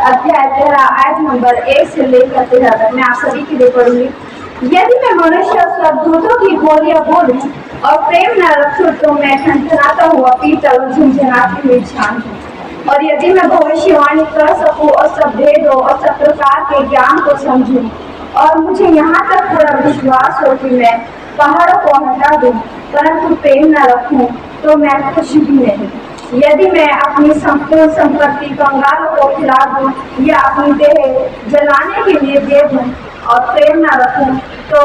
अध्याय 13 आयत नंबर 1 से लेकर 13 तक मैं आप सभी के लिए पढ़ूंगी। यदि मैं मनुष्य और स्वर्गदूतों की बोलियां बोलूं और प्रेम न रखूं तो मैं ठनठनाता हुआ पीतल और झुनझुनाती हुई छान हूं। और यदि मैं भविष्यवाणी कर सकूं और सब भेदों और सब प्रकार के ज्ञान को समझूं और मुझे यहाँ तक पूरा विश्वास हो कि मैं पहाड़ों को हटा दूं परंतु प्रेम न रखूं तो मैं कुछ भी नहीं। यदि मैं अपनी संपूर्ण संपत्ति कंगालों को खिला दूं या अपनी देह जलाने के लिए दे दूं और प्रेम न रखूं तो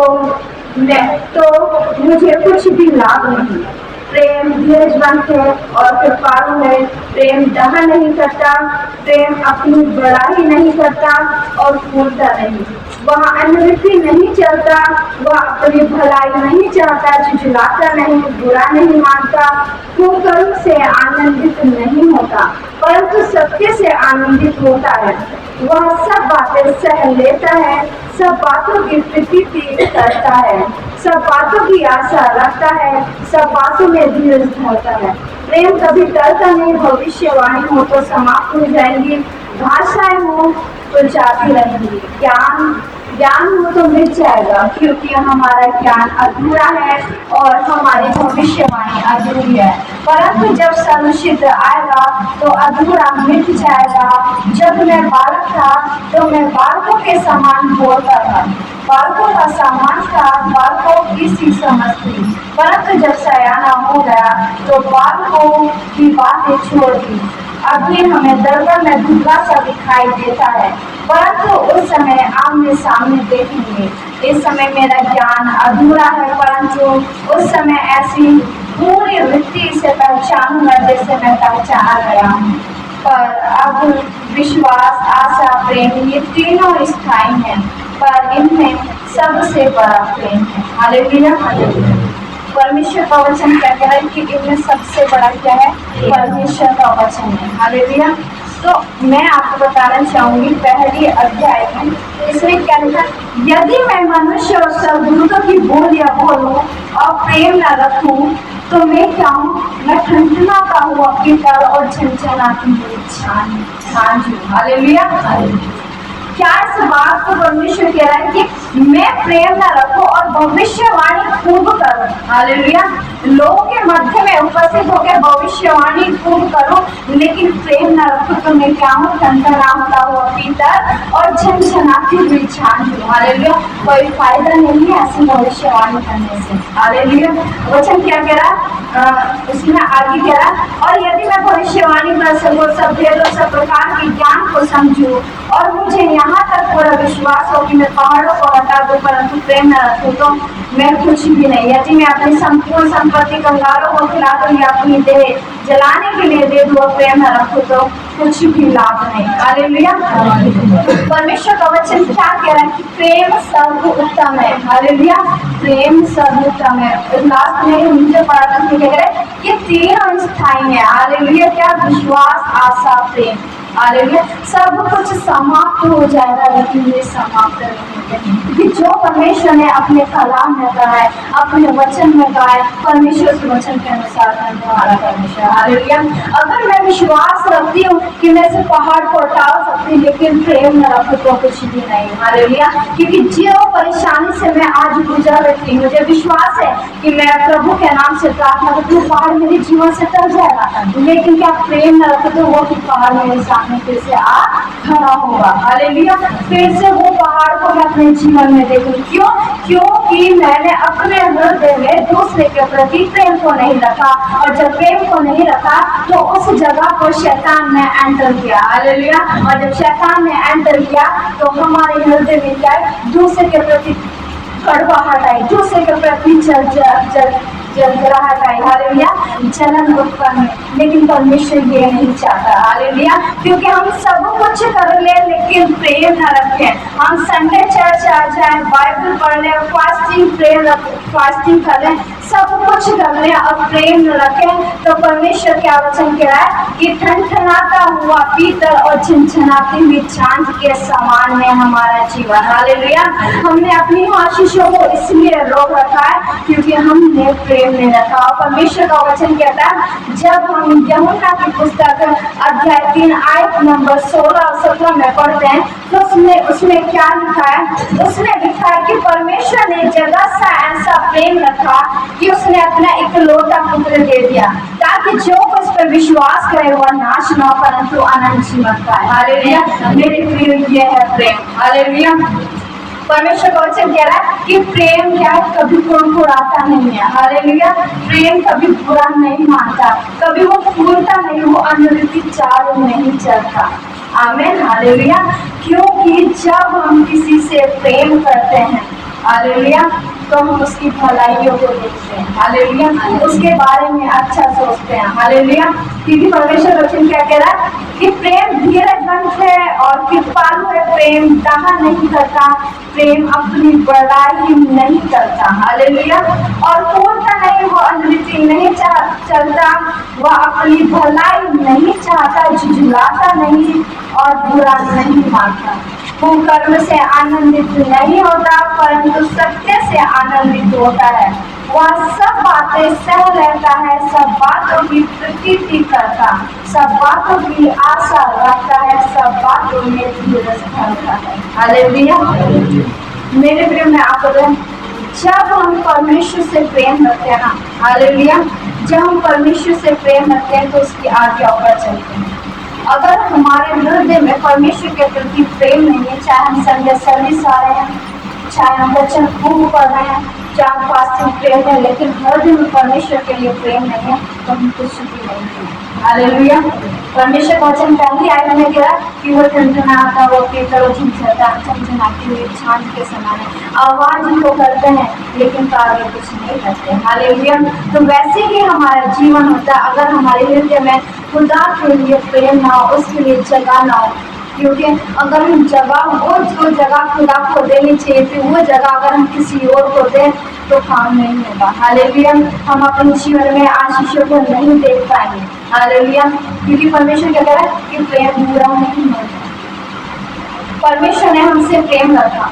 मुझे कुछ भी लाभ नहीं। प्रेम धीरजवंत है और कृपालु है। प्रेम दया नहीं करता, प्रेम अपनी बड़ाई नहीं करता और फूलता नहीं। वह अनवृत्ति नहीं चलता, वह अपनी भलाई नहीं चाहता, झुझलाता नहीं, बुरा नहीं मानता, कुकर्म से आनंदित नहीं होता परंतु सत्य से आनंदित होता है। वह सब बातें सह लेता है, सब बातों की प्रीति करता है, सब बातों की आशा रखता है, सब बातों में धीरज धरता है। प्रेम कभी टलता नहीं। भविष्यवाणी हो तो समाप्त हो जाएंगी, भाषाएं हो तो जाती रहेंगी, ज्ञान हो तो मिट जाएगा क्योंकि हमारा ज्ञान अधूरा है और हमारी भविष्यवाणी अधूरी है। परंतु जब सर्वसिद्ध आएगा तो अधूरा मिट जाएगा। जब मैं बालक था तो मैं बालकों के समान बोलता था, बालकों का सामान था, बालकों की सी समझ थी। परंतु जब सयाना हो गया तो बालकों की बातें छोड़ दी। अभी हमें दर्पण में धुंधला सा दिखाई देता है परंतु उस समय आमने सामने देखेंगे। इस समय मेरा ज्ञान अधूरा है परंतु उस समय ऐसी पूरी वृत्ति से पहचानूंगा जैसे मैं पहचाना गया हूँ। पर अब विश्वास, आशा, प्रेम ये तीनों स्थायी हैं पर इनमें सबसे बड़ा प्रेम है। Hallelujah, hallelujah. परमेश्वर का वचन क्या कह रहा है कि इनमें सबसे बड़ा क्या है? परमेश्वर का वचन है। हालेलुया। तो मैं आपको बताना चाहूंगी पहली अध्याय में इसमें क्या लिखा, यदि मैं मनुष्य और स्वर्गदूतों की बोलियां बोलूं और प्रेम न रखूं तो मैं क्या हूँ? मैं ठनठनाता हुआ पीतल और झनझनाती हुई छान हूँ। Hallelujah, hallelujah. क्या इस बात को परमेश्वर कह रहा है कि मैं प्रेम न रखूं और भविष्यवाणी खूब करूं? हालेलुया। लोगों के मध्य में उपस्थित होकर भविष्यवाणी खूब करूं लेकिन प्रेम न रखूं तो मैं क्या हूँ? ठनठनाता हुआ पीतल और झनझनाती हुई छान हूं। हालेलुया। कोई फायदा नहीं है ऐसी भविष्यवाणी करने से। हालेलुया। वचन क्या कह रहा? उसमें आगे कह रहा, और यदि मैं भविष्यवाणी कर सकूं, सब भेद और सब प्रकार के ज्ञान को समझूं और मुझे यहाँ तक पूरा विश्वास हो कि मैं पहाड़ों को हटा दूं परंतु प्रेम न रखूं तो मैं कुछ भी नहीं। यदि मैं अपनी संपूर्ण संपत्ति कंगालों को खिला दूं या अपनी देह जलाने के लिए दे दूं और प्रेम न रखूं तो कुछ भी लाभ नहीं। हालेलुया। परमेश्वर का वचन क्या कह रहा है कि प्रेम सर्वोत्तम है। हालेलुया। प्रेम सर्वोत्तम है। लास्ट में मुझे पढ़ा था क्या कह रहा है? ये तीनों स्थायी है। हालेलुया। क्या? विश्वास, आशा, प्रेम। हालेलुया। सब कुछ समाप्त हो जाएगा लेकिन ये समाप्त नहीं, क्योंकि जो परमेश्वर ने अपने कलाम में कहा है, अपने वचन में कहा है, परमेश्वर के वचन के अनुसार है तुम्हारा परमेश्वर। हालेलुया। अगर मैं विश्वास रखती हूँ कि मैं इस पहाड़ को टाल सकती हूँ लेकिन प्रेम न रखूं तो कुछ भी नहीं। हालेलुया। क्योंकि जो परेशानी से मैं आज गुजर रही थी, मुझे विश्वास है कि मैं प्रभु के नाम से प्रार्थना करती हूँ पहाड़ मेरे जीवन से टल जाएगा, लेकिन क्या प्रेम न रखूं तो वो पहाड़ मेरे सामने फिर से आ खड़ा होगा। हालेलुया। फिर से वो पहाड़ को मैं अपने जीवन में देखूं। क्यों? क्योंकि मैंने अपने हृदय में दूसरे के प्रति प्रेम को नहीं रखा और जब प्रेम को नहीं रखा तो उस जगह को शैतान ने एंटर किया। हालेलुया। और जब शैतान ने एंटर किया तो हमारे हृदय में क्या है? दूसरे के प्रति कड़वाहट आई, दूसरे के प्रति जलजलाहट आई। हालेलुया। जलन उत्पन्न। लेकिन परमेश्वर ये नहीं चाहता। हालेलुया। क्योंकि हम सब कुछ कर ले लेकिन प्रेम न रखें। हम संडे चर्च आ जाए, बाइबल पढ़ ले, फास्टिंग कर ले, सब कुछ कर ले और प्रेम न रखे तो परमेश्वर क्या वचन कह रहा है कि ठनठनाता हुआ पीतल और झनझनाती हुई चांद के समान है हमारा जीवन। हालेलुया। हमने अपनी आशीषों को इसलिए रोक रखा है क्योंकि हमने प्रेम नहीं रखा। और परमेश्वर का वचन कहता है जब हम यूहन्ना की पुस्तक अध्याय 3 आयत नंबर 16 और 17 में पढ़ते हैं तो उसमें क्या लिखा है? उसमें लिखा है कि परमेश्वर ने जगत से ऐसा प्रेम रखा कि उसने अपना इकलौता पुत्र दे दिया ताकि जो उस पर विश्वास करे वह नाश न परंतु अनंत जीवन पाए। हालेलुया। मेरे प्रिय ये है प्रेम। हालेलुया। परमेश्वर का वचन कह रहा है कि प्रेम क्या है? कभी कुड़कुड़ाता नहीं है। हालेलुया। प्रेम कभी बुरा नहीं मानता, कभी वो फूलता नहीं, वो अनुरुति चाल नहीं चलता। आमीन। हालेलुया। क्योंकि जब हम किसी से प्रेम करते हैं, हालेलुया, तो हम उसकी भलाइयों को देखते हैं। हालेलुया। उसके बारे में अच्छा सोचते हैं। हालेलुया। क्योंकि परमेश्वर वचन क्या कह रहा है कि प्रेम धीरजवंत है और कृपालु है, प्रेम दावा नहीं करता, प्रेम अपनी बड़ाई नहीं करता। हालेलुया। और फूलता नहीं, वो अनुरुति नहीं चलता, वह अपनी भलाई नहीं चाहता, झुझलाता नहीं और बुरा नहीं मानता, वो कर्म से आनंदित नहीं होता परंतु सत्य से आनंदित होता है, वह सब बातें सह लेता है, सब बातों की प्रतीति करता, सब बातों की आशा रखता है, सब बातों में धीरज धरता है। हालेलुया। मेरे प्रिय में आप बताएं, जब हम परमेश्वर से प्रेम रखते हैं ना, हालेलुया, जब हम परमेश्वर से प्रेम रखते हैं तो उसकी आज्ञाओं पर चलते हैं। अगर हमारे हृदय में परमेश्वर के प्रति प्रेम नहीं है, चाहे हम संडे सर्विस आ रहे हैं, चाहे हम वचन खूब पढ़ रहे हैं, चाहे हम फास्टिंग प्रेम है, लेकिन हृदय में परमेश्वर के लिए प्रेम नहीं है तो हम कुछ भी नहीं है। हालेलुया। परमेश्वर का वचन पहली आयत में कह रहा कि वो ठनठनाता, वो पीतल और झनझनाती हुई चांद के समान है। आवाज तो करते हैं लेकिन कार्य कुछ नहीं करते। हालेलुया। तो वैसे ही हमारा जीवन होता है अगर हमारे हृदय में खुदा के लिए प्रेम ना हो, उसके लिए जगह ना हो। क्योंकि अगर हम जगह, वो जो जगह खुदा को देनी चाहिए थी, वो जगह अगर हम किसी और को दें तो काम नहीं होगा। हालेलुया। हम अपने जीवन में आशीषों को नहीं देख पाएंगे। हालेलुया। क्योंकि परमेश्वर क्या कह रहा है कि प्रेम बुरा नहीं होता। परमेश्वर ने हमसे प्रेम रखा,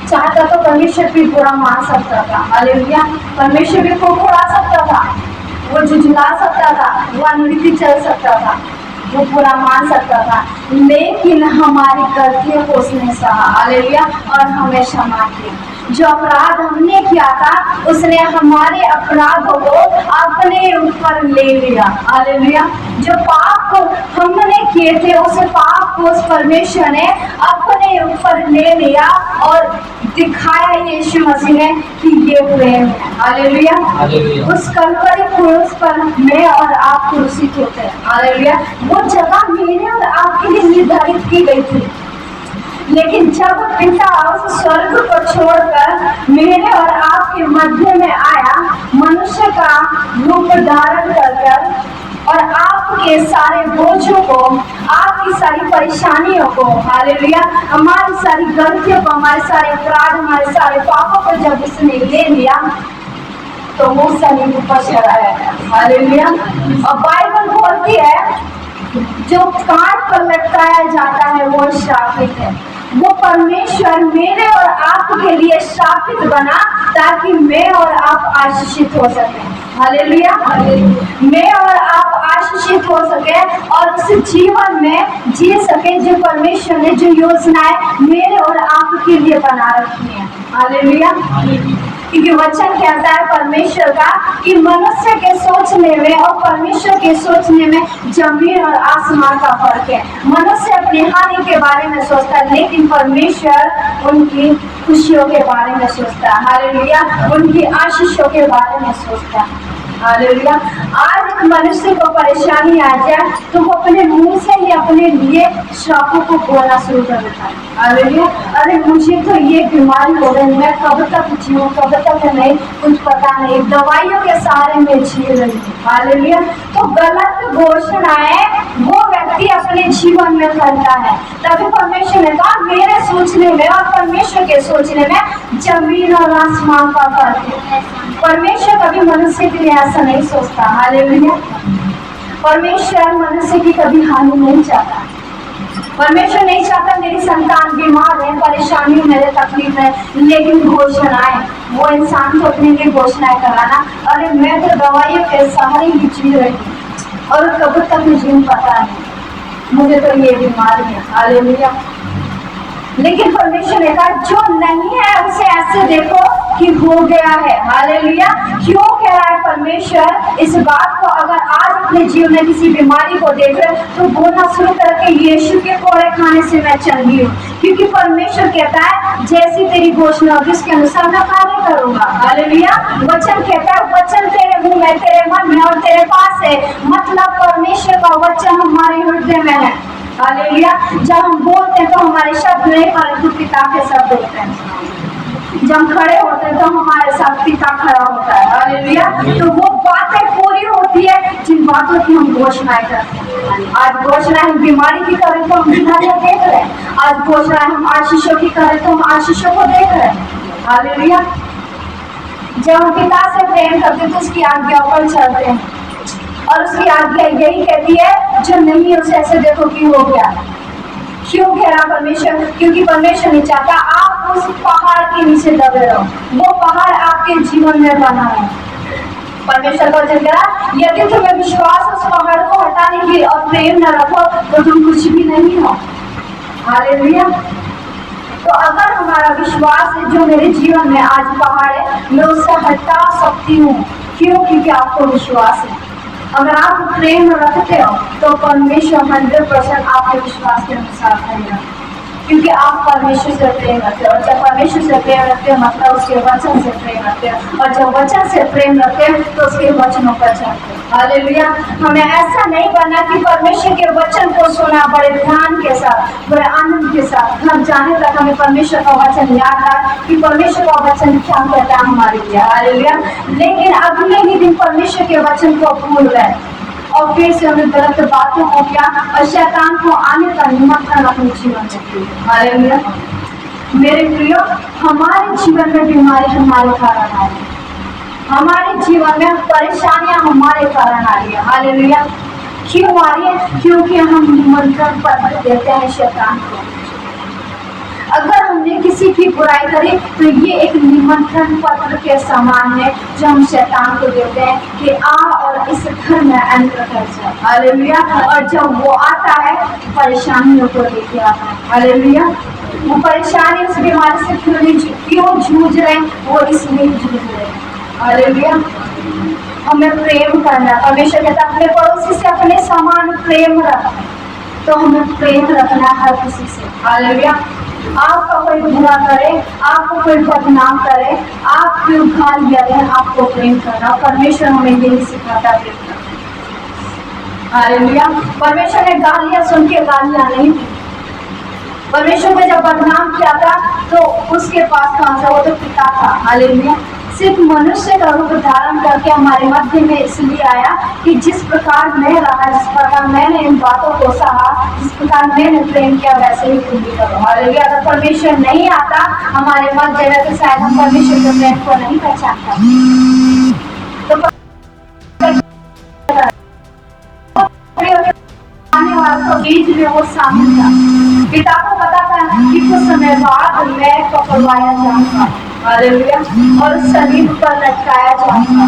चाहता तो परमेश्वर भी बुरा मान सकता था। हालेलुया। परमेश्वर भी को उड़ा सकता था, वो झुझला सकता था, वो अनुरुति चल सकता था, वो बुरा मान सकता था, लेकिन हमारी गलतियों को उसने सहा। हालेलुया। और हमें क्षमा किया। जो अपराध हमने किया था उसने हमारे अपराधों को अपने ऊपर ले लिया। हालेलुया। जो पाप हमने किए थे उस पाप को उस परमेश्वर ने अपने ऊपर ले लिया और दिखाया यीशु मसीह ने कि ये प्रेम है। हालेलुया। उस कलवरी क्रूस पर मैं और आप क्रूसित होते हैं। हालेलुया। वो जगह मेरे और आपके लिए निर्धारित की गई थी, लेकिन जब पिता उस स्वर्ग को छोड़कर मेरे और आपके मध्य में आया, मनुष्य का रूप धारण कर और आपके सारे बोझों को, आपकी सारी परेशानियों को, हालेलुया, हमारी सारी गलतियों को, हमारे सारे अपराध, हमारे सारे पापों को जब उसने ले लिया तो वो सलीब पर चढ़ाया गया। हालेलुया। और बाइबल बोलती है जो काट पर लटकाया जाता है वो श्रापित है। वो परमेश्वर मेरे और आपके लिए श्रापित बना ताकि मैं और आप आशीषित हो सके। हालेलुया। मैं और आप आशीषित हो सके और उस जीवन में जी सके जो परमेश्वर ने, जो योजनाएं मेरे और आपके लिए बना रखी है। हालेलुया। क्योंकि वचन कहता है परमेश्वर का कि मनुष्य के सोचने में और परमेश्वर के सोचने में जमीन और आसमान का फर्क है। मनुष्य अपनी हानि के बारे में सोचता है लेकिन परमेश्वर उनकी खुशियों के बारे में सोचता है। हालेलुया। उनकी आशीषों के बारे में सोचता है। हालेलुया। आज एक मनुष्य को परेशानी आ जाए तो वो अपने मुंह से ही अपने लिए श्रापों को बोलना शुरू कर देता है। हालेलुया। अरे मुझे तो ये बीमारी हो गई, मैं कब तक जीऊं, कब तक नहीं, कुछ पता नहीं, दवाइयों के सहारे में जी रही हूँ। हालेलुया। तो गलत घोषणाएं वो व्यक्ति अपने जीवन में करता है। तभी परमेश्वर ने कहा मेरे सोचने में और परमेश्वर के सोचने में जमीन और आसमान का फर्क है। परमेश्वर कभी मनुष्य के लिए ऐसा नहीं सोचता। हालेलुया। परमेश्वर मनुष्य की कभी हानि नहीं चाहता। परमेश्वर नहीं चाहता मेरी संतान बीमार है, परेशानी मेरे तकलीफ है, लेकिन घोषणाएं, वो इंसान को अपने लिए घोषणाएं कराना, अरे मैं तो दवाइयों के सहारे ही जी रही और कब तक मुझे पता नहीं, मुझे तो ये बीमारी है। हालेलुया। लेकिन परमेश्वर ने कहा जो नहीं है उसे ऐसे देखो कि हो गया है। हालेलुया। क्यों कह रहा है परमेश्वर इस बात को? अगर आज अपने जीवन में किसी बीमारी को देख रहे तो बोलना शुरू करके यीशु के कोड़े खाने से मैं चंगी हूँ, क्योंकि परमेश्वर कहता है जैसी तेरी घोषणा होगी उसके अनुसार मैं कार्य करूंगा। हालेलुया। वचन कहता है वचन तेरे मुंह में, तेरे मन में और तेरे पास है, मतलब परमेश्वर का वचन हमारे हृदय में है। हालेलुया। जब हम बोलते हैं तो हमारे शब्द नहीं परंतु पिता के शब्द होते हैं। जब हम खड़े होते हैं तो हमारे साथ पिता खड़ा होता है। हालेलुया। तो वो बातें पूरी होती है जिन बातों की हम घोषणाएं करते हैं। आज घोषणाएं हम बीमारी की करें तो हम बीमारियां देख रहे हैं, आज घोषणाएं हम आशीषों की करें तो हम आशीषों को देख रहे हैं। हालेलुया। जब हम पिता से प्रेम करते हैं तो उसकी आज्ञाओं पर चलते हैं, और उसकी आज्ञा यही कहती है जो नहीं है उसे ऐसे देखो कि हो गया। क्यों कह रहा परमेश्वर? क्योंकि परमेश्वर नहीं चाहता आप उस पहाड़ के नीचे दबे रहो, वो पहाड़ आपके जीवन में बना है। परमेश्वर का वचन कह रहा यदि तुम्हें विश्वास उस पहाड़ को हटाने की और प्रेम न रखो तो तुम कुछ भी नहीं हो। हालेलुया। तो अगर हमारा विश्वास है जो मेरे जीवन में आज पहाड़ है मैं उससे हटा सकती हूँ। क्यों? क्योंकि आपको विश्वास है। अगर आप प्रेम रखते हो तो परमेश्वर 100% आपके विश्वास के अनुसार करेगा, क्योंकि आप परमेश्वर से प्रेम रखते हो। और जब परमेश्वर से प्रेम रखते हो मतलब उसके वचन से प्रेम रखते हो, और जब वचन से प्रेम रखते हो तो उसके वचनों पर चलते हो। हालेलुया। हमें ऐसा नहीं बनना कि परमेश्वर के वचन को सुना बड़े ध्यान के साथ, बड़े आनंद के साथ, घर जाने तक हमें परमेश्वर का वचन याद रहा कि परमेश्वर का वचन क्या कहता है हमारे लिए। हालेलुया। लेकिन अगले ही दिन परमेश्वर के वचन को भूल गए और फिर से हमें गलत बातों को क्या और शैतान को आने का निमंत्रण अपने जीवन में। हालेलुया। मेरे प्रियो, हमारे जीवन में बीमारी हमारे कारण आई है, हमारे जीवन में परेशानियां हमारे कारण आ रही है। हालेलुया। क्यों आ रही है? क्योंकि हम निमंत्रण पत्र देते हैं शैतान को। अगर हमने किसी की बुराई करी तो ये एक निमंत्रण पत्र के समान है जो हम शैतान को देते हैं कि आ और इस घर में एंटर कर जा। हालेलुया। और जब वो आता है परेशानियों को लेके आता है। हालेलुया। वो परेशानी उस बीमारी से क्यों जूझ रहे हैं? वो इसलिए जूझ रहे हैं। हालेलुया। हमें प्रेम करना, परमेश्वर कहता है अपने पड़ोसी से अपने समान प्रेम रख, तो हमें प्रेम रखना हर किसी से। हालेलुया। आपका कोई बुरा करे, आपको कोई बदनाम करे, आपकी गालियां दें, आपको प्रेम करना। परमेश्वर हमें यही सिखाता है, प्रेम करना। हालेलुया। परमेश्वर ने गालियां सुन के गालियां नहीं दी। परमेश्वर ने जब बदनाम किया था तो उसके पास कहां था? वो तो पिता था। हालेलुया। सिर्फ मनुष्य का रूप धारण करके हमारे मध्य में इसलिए आया कि जिस प्रकार मैं रहा, जिस प्रकार मैंने इन बातों को सहा, जिस प्रकार मैंने प्रेम किया वैसे ही तुम भी करो। हालेलुया। अगर परमेश्वर नहीं आता हमारे मध्य में तो शायद हम परमेश्वर के प्रेम को नहीं पहचान पाते। तो बीच में वो शामिल था। पिता को पता था कि कुछ समय बाद मैं पकड़वाया जाऊंगा। हालेलुया। और सलीब पर लटकाया जाऊंगा।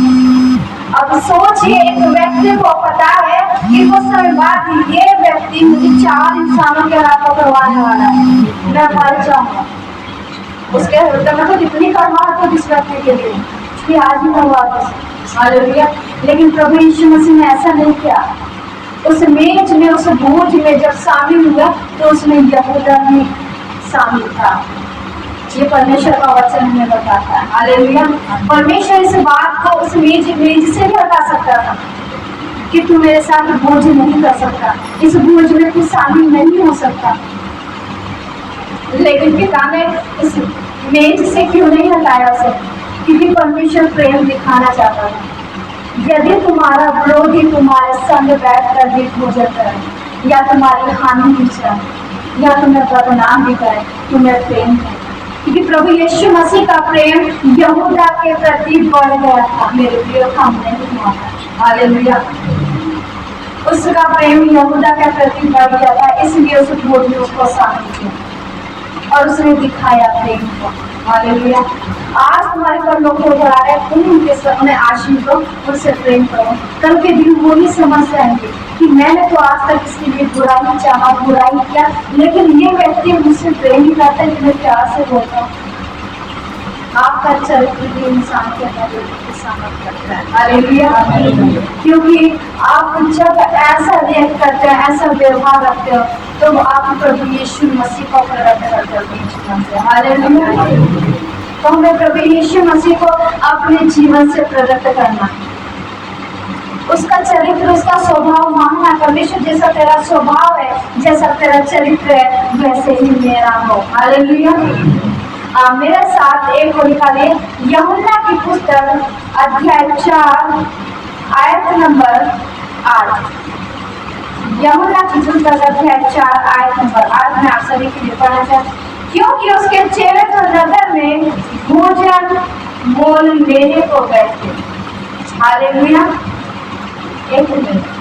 अब सोचिए एक व्यक्ति को पता है कि कुछ समय बाद ये व्यक्ति मुझे 4 इंसानों के हाथ पकड़वाने वाला है, मैं मर जाऊंगा। उसके हृदय में तो इतनी कड़वाहट हो जिस व्यक्ति के लिए कि आज ही हुआ। हालेलुया। लेकिन प्रभु यीशु मसीह ने ऐसा नहीं किया। उस मेज में, उस भोज में जब शामिल हुआ तो उसमें यहूदा भी शामिल था। ये परमेश्वर का वचन हमें बताता है। हालेलुया। परमेश्वर इस बात को उस मेज से भी हटा सकता था कि तू मेरे साथ भोज नहीं कर सकता, इस भोज में तू शामिल नहीं हो सकता। लेकिन पिता ने इस मेज से क्यों नहीं हटाया उसे? क्योंकि परमेश्वर प्रेम दिखाना चाहता था। यदि तुम्हारा विरोधी तुम्हारे संग बैठकर भी भोजन करे या तुम्हारी हानि भी चाहे या तुम्हें बदनाम भी करे, तुम्हें प्रेम है। क्योंकि प्रभु यीशु मसीह का प्रेम यहूदा के प्रति बढ़ गया था। मेरे प्रिय कम नहीं हुआ था। हालेलुया। उसका प्रेम यहूदा के प्रति बढ़ गया था, इसलिए उस भोज ने उसको शामिल किया और उसने दिखाया प्रेम को। हालेलुया। आज तुम्हारे पर लोग हो जा रहे हैं, तुम उनके सामने आशीष दो, उससे प्रेम करो। कल के दिन वो ही समझ जाएंगे कि मैंने तो आज तक इसके लिए बुराई चाहा, बुराई किया, लेकिन ये व्यक्ति मुझसे प्रेम ही करता है कि मैं प्यार से बोलता हूँ। आपका चरित्र भी इंसान के अंदर सामर्थ करता है। हालेलुया। क्योंकि आप जब ऐसा रिएक्ट करते हैं, ऐसा व्यवहार रखते हो, तो आप प्रभु यीशु मसीह को प्रकट करते हो अपने जीवन से। हालेलुया। तो हमें प्रभु यीशु मसीह को अपने जीवन से प्रकट करना, उसका चरित्र, उसका स्वभाव मानना। परमेश्वर जैसा तेरा स्वभाव है, जैसा तेरा चरित्र है, वैसे ही मेरा हो। हालेलुया। मेरे साथ एक और निकालिए यूहन्ना की पुस्तक अध्याय 4 आयत नंबर 8। यूहन्ना की पुस्तक अध्याय 4 आयत नंबर 8 में आप सभी के लिए पढ़ना चाहते, क्योंकि उसके चेहरे तो नगर में भोजन मोल लेने को गए थे। हालेलुया। एक मिनट,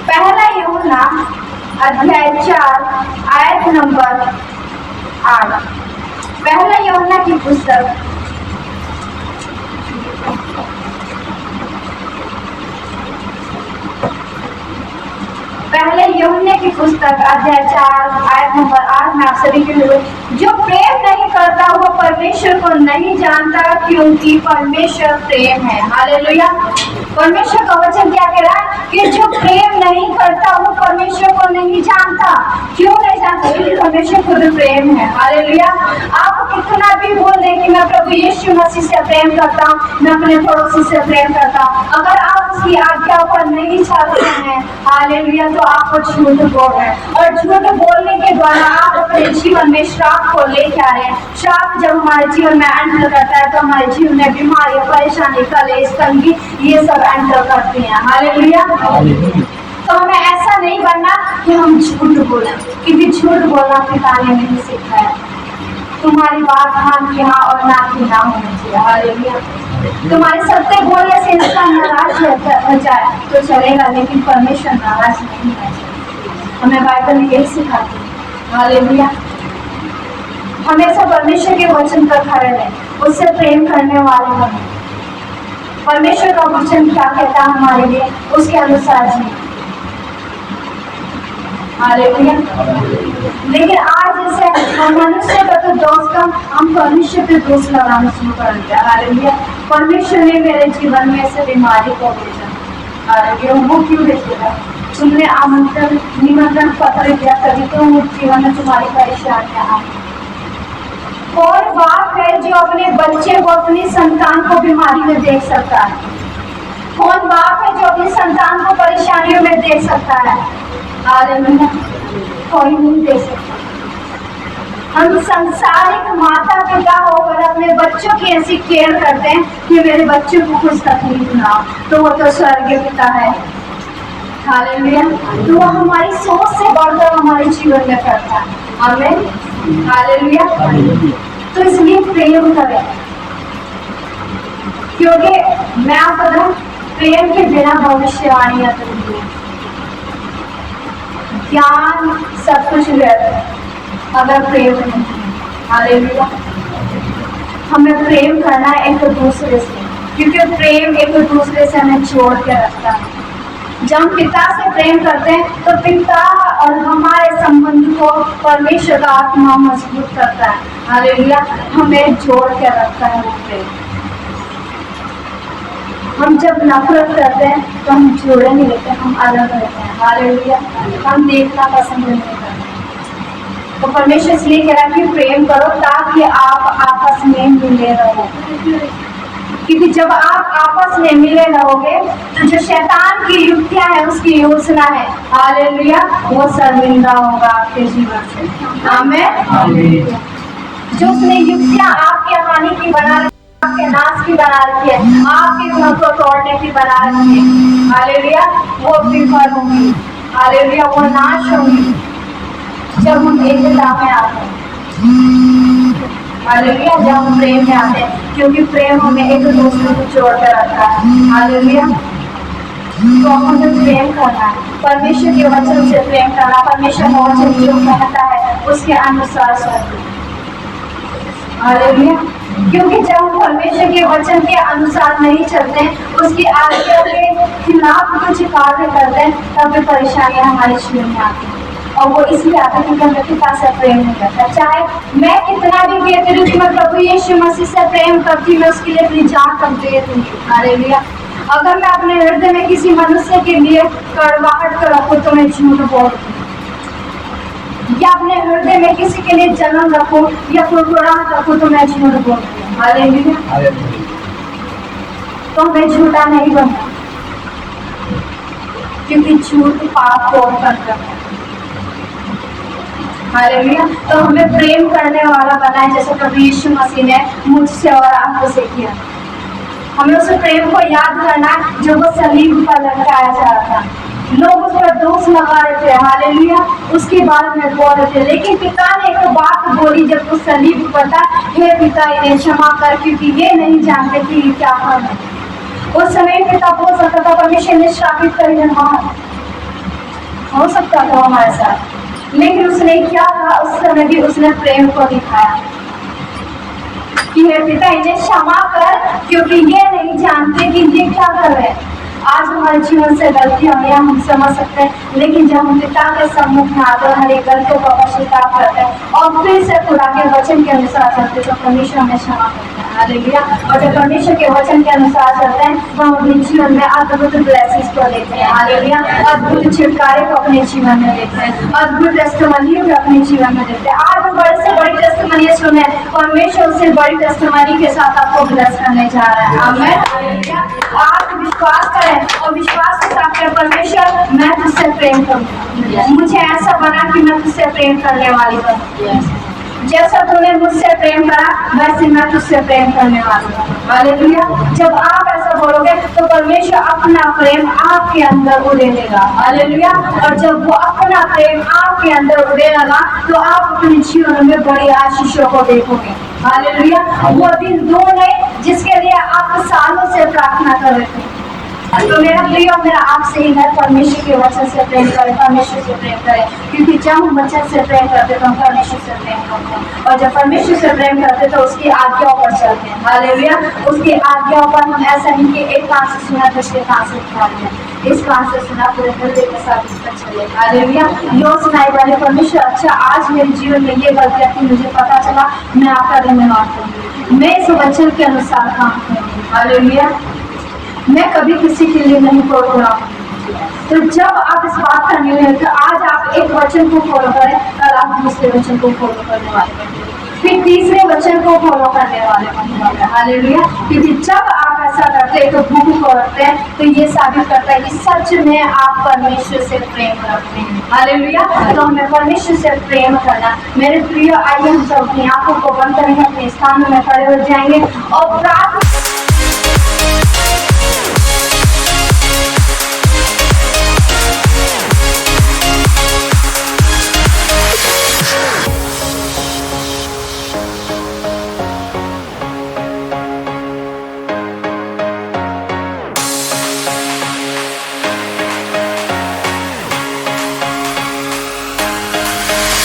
पहला यूहन्ना अध्याय 4 आयत नंबर 8। पहला यूहन्ना की पुस्तक पहले यूहन्ना की पुस्तक अध्याय 4 आयत नंबर 8 में आप सभी के लिए, जो प्रेम नहीं करता वो परमेश्वर को नहीं जानता, क्योंकि परमेश्वर प्रेम है। हालेलुया। परमेश्वर का वचन क्या कह रहा है कि जो प्रेम नहीं करता वो परमेश्वर को नहीं जानता। क्यों नहीं जानता? क्योंकि परमेश्वर खुद प्रेम है। हालेलुया। आप कितना भी बोल दे कि मैं प्रभु यीशु मसीह से प्रेम करता हूँ, मैं अपने पड़ोसी से प्रेम करता हूँ, अगर आप उसकी आज्ञा पर नहीं चलते हैं, हालेलुया, तो आप झूठ बोल रहे हैं। और झूठ बोलने के द्वारा आप अपने जीवन में श्राप को लेके आ रहे हैं। श्राप जब हमारे जीवन में एंटर करता है तो हमारे जीवन में बीमारियां, परेशानी, कलेश, तंगी, ये सब एंटर करती हैं। हालेलुया। तो हमें ऐसा नहीं बनना कि हम झूठ बोलें, क्योंकि झूठ बोलना पिता ने नहीं सिखाया। तुम्हारी बात हाँ की हाँ और ना की ना होनी चाहिए। हालेलुया। तुम्हारे सत्य बोलने से इंसान नाराज हो जाए तो चलेगा, लेकिन परमेश्वर नाराज नहीं है। हमें बाइबल यही सिखाती है। हालेलुया। हमेशा परमेश्वर के वचन पर खड़े रहें, उससे प्रेम करने वाले बने। परमेश्वर का वचन क्या कहता है हमारे लिए, उसके अनुसार जी। हालेलुया। लेकिन आज जैसे मनुष्य का तो दोष कम, हम परमेश्वर पे दोष लगाना शुरू कर दिया। हालेलुया। परमेश्वर ने मेरे जीवन में से बीमारी को भेजा। हालेलुया। वो क्यों भेजेगा? तुमने आमंत्रण निमंत्रण पत्र दिया, तभी तो जीवन में तुम्हारी परेशानियां आई। कौन बाप है जो अपने बच्चे को, अपनी संतान को बीमारी में देख सकता है? कौन बाप है जो अपनी संतान को परेशानियों में देख सकता है? हालेलुया। कोई नहीं देख सकता। हम संसारिक माता पिता होकर अपने बच्चों की ऐसी केयर करते हैं कि मेरे बच्चों को कुछ तकलीफ ना हो, तो वो तो स्वर्गीय पिता है। हालेलुया। तो वो हमारी सोच से बढ़कर हमारे जीवन में करता है। आमीन। हालेलुया। तो इसलिए प्रेम करें, क्योंकि मैं आपको बताऊं, प्रेम के बिना भविष्यवाणी अधूरी है। ज्ञान सब कुछ व्यर्थ है अगर प्रेम नहीं है। हालेलुया। हमें प्रेम करना है एक दूसरे से, क्योंकि प्रेम एक दूसरे से हमें जोड़ के रखता है। जब हम पिता से प्रेम करते हैं तो पिता और हमारे संबंध को परमेश्वर का आत्मा मजबूत करता है। हालेलुया। हमें जोड़ के रखता है वो प्रेम। हम जब नफरत करते हैं तो हम जोड़े नहीं रहते, हम अलग रहते हैं। हालेलुया। हम देखना पसंद नहीं करते। तो परमेश्वर इसलिए कह रहा है कि प्रेम करो ताकि आप आपस में मिले रहो, क्योंकि जब आप आपस में मिले रहोगे तो जो शैतान की युक्तियां है, उसकी योजना है, हालेलुया, वो शर्मिंदा होगा आपके जीवन से। आमीन। जो उसने युक्तियां आपके हानि की बना, आपके नाश की की बना रखी है, आपके घर को तोड़ने की बना रखी है, हालेलुया, वो विफल होंगी, हालेलुया, वो नाश होंगी जब हम एकता में आते हैं, हालेलुया, जब हम प्रेम में आते हैं, क्योंकि प्रेम हमें एक दूसरे को जोड़कर रखता है, हालेलुया। तो हमें प्रेम करना है, परमेश्वर के वचन से प्रेम करना, परमेश्वर का वचन जो कहता है उसके अनुसार चलना, हालेलुया। क्योंकि जब हम परमेश्वर के वचन के अनुसार नहीं चलते, उसकी आज्ञा के खिलाफ कुछ कार्य करते हैं, तब भी परेशानियां हमारे जीवन में आती हैं। और वो इसलिए आता है क्योंकि हमें पिता से प्रेम नहीं करता। चाहे मैं कितना भी कहती हूँ कि मैं प्रभु यीशु मसीह से प्रेम करती, मैं उसके लिए अपनी जान तक दे दूंगी, हालेलुया। अगर मैं अपने हृदय में किसी मनुष्य के लिए कड़वाहट कर रखूं तो मैं झूठ बोलूं, या अपने हृदय में किसी के लिए जलन रखूं या कुड़कुड़ाहट रखूं तो मैं झूठ बोलती हूँ, हालेलुया। तो मैं झूठा नहीं बनता, क्योंकि झूठ पाप को करता है, हालेलुया। तो हमें प्रेम करने वाला बना है, जैसे प्रभु यीशु मसीह ने मुझसे और आपसे किया। हमें उस प्रेम को याद करना जो वो सलीब पर लटकाया जा रहा था, लोग उस पर दोष लगा रहे थे, हालेलुया, उसके बारे में बोल रहे थे, लेकिन पिता ने एक बात बोली जब वो सलीब पर था, हे पिता इन्हें क्षमा कर, क्योंकि ये नहीं जानते कि ये क्या कर रहे हैं। उस समय पिता बोल सकता था परमेश्वर ने श्रापित कर हो सकता था हमारे साथ, लेकिन उसने क्या कहा, उस समय भी उसने प्रेम को दिखाया कि हे पिता इन्हें क्षमा कर, क्योंकि ये नहीं जानते कि ये क्या कर रहे हैं। आज हमारे जीवन से गलतियां हुई, हम समझ सकते हैं, लेकिन जब हम पिता के सम्मुख में आते हैं, हमारी गलतियों का पश्चाताप करते हैं और फिर से खुदा के वचन के अनुसार चलते हैं, तो परमेश्वर हमें क्षमा करते हैं, हालेलुया। और जब परमेश्वर के वचन के अनुसार चलते हैं तो हम अपने जीवन में अद्भुत ब्लेसिंग्स को देखते हैं, हालेलुया, अद्भुत छुटकारे को अपने जीवन में देखते हैं, अद्भुत टेस्टिमनी को अपने जीवन में देखते हैं। आज हम बड़े से बड़ी टेस्टिमनी सुने, परमेश्वर से बड़ी टेस्टिमनी के साथ आपको ब्लेस करने जा रहा है, आमीन, हालेलुया। आप विश्वास करें और विश्वास के साथ करें, परमेश्वर मैं तुझसे प्रेम करूंगा, मुझे ऐसा बना कि मैं तुझसे प्रेम करने वाली बनूं, जैसा तूने मुझसे प्रेम करा वैसे मैं तुझसे प्रेम करने वाली हूं, हालेलुया। जब आप ऐसा बोलोगे तो परमेश्वर अपना प्रेम आपके अंदर उड़ेलेगा, हालेलुया। और जब वो अपना प्रेम आपके अंदर उड़ेलेगा तो आप अपने जीवन में बड़ी आशीषों को देखोगे, हालेलुया। वो दिन दूर नहीं जिसके लिए आप सालों से प्रार्थना कर रहे थे। तो मेरा प्रिय और मेरा आपसे ही है, परमेश्वर के वचन से प्रेम करें, परमेश्वर से प्रेम करें, क्योंकि जब हम वचन से प्रेम करते तो हम परमेश्वर से प्रेम करते हैं, और जब परमेश्वर से प्रेम करते तो उसकी आज्ञाओं पर चलते हैं, हालेलुया। उसकी आज्ञाओं पर हम ऐसा नहीं कि एक कान से सुना दूसरे कान से उठा लिया, इस कान से सुना पूरे हृदय के साथ इस पर चले, हालेलुया। यो सुनाई वाले परमेश्वर, अच्छा आज मेरे जीवन में ये गलतियां थी, मुझे पता चला, मैं आपका धन्यवाद करूंगी, मैं इस वचन के अनुसार काम करूंगी, हालेलुया। मैं कभी किसी के लिए नहीं फॉलो रहा हूँ। तो जब आप इस बात का निर्णय लेते, आज आप एक वचन को फॉलो करें, कल आप दूसरे वचन को फॉलो करने वाले बनेंगे, फिर तीसरे वचन को फॉलो करने वाले बनेंगे, हालेलुया। क्योंकि जब आप ऐसा करते हैं तो भूख को रखते हैं, तो ये साबित करता है कि सच में आप परमेश्वर से प्रेम रखते हैं, हालेलुया। तो हमें परमेश्वर से प्रेम करना। मेरे प्रिय, आइए हम सब अपनी आंखों को बंद करेंगे, अपने स्थान में खड़े हो जाएंगे और प्रार्थना